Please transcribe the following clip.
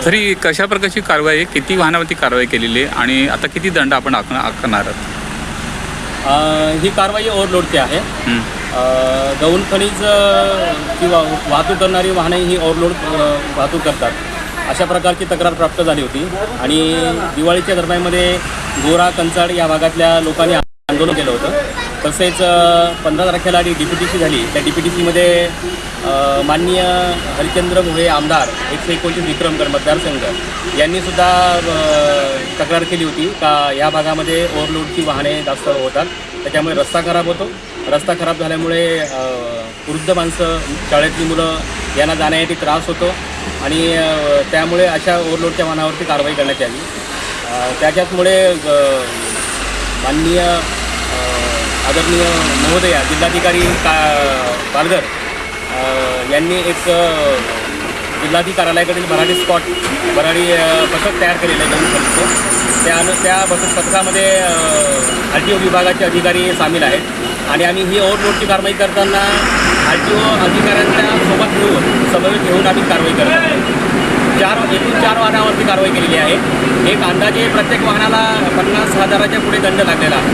तरी कशा प्रकारची कारवाई आहे, किती वाहनावरती कारवाई केलेली आहे आणि आता किती दंड आपण आकारणार आहात? ही कारवाई ओव्हरलोडची आहे. गौण खनिज किंवा वाहतूक करणारी वाहने ही ओव्हरलोड वाहतूक करतात, अशा प्रकारची तक्रार प्राप्त झाली होती. आणि दिवाळीच्या दरम्यानमध्ये गोरा कंचाड या भागातल्या लोकांनी आंदोलन केलं होतं. तसेच 15 तारखेला जी DPTC झाली, त्या DPTCमध्ये माननीय हरिश्चंद्र मोहे आमदार 129 विक्रमगड मतदारसंघ यांनीसुद्धा तक्रार केली होती का या भागामध्ये ओव्हरलोडची वाहने जास्त होतात, त्याच्यामुळे रस्ता खराब होतो. रस्ता खराब झाल्यामुळे वृद्ध माणसं, शाळेतली मुलं यांना जाण्यासाठी त्रास होतो आणि त्यामुळे अशा ओव्हरलोडच्या वाहनावरती कारवाई करण्यात आली. त्याच्याचमुळे माननीय आदरणीय महोदया जिल्हाधिकारी पालघर यांनी एक जिल्हाधिकारी कार्यालयाकडील भराडी पथक तयार केलेलं आहे. त्या पथकामध्ये RTO विभागाचे अधिकारी सामील आहेत आणि आम्ही ही ओव्हरलोडची कारवाई करताना RTO अधिकाऱ्यांच्या सोबत मिळून समन्वय घेऊन आम्ही कारवाई करत आहोत. एकूण 4 वाहनावरती कारवाई केलेली आहे. एक अंदाजे प्रत्येक वाहनाला 50,000च्या पुढे दंड लागलेला आहे.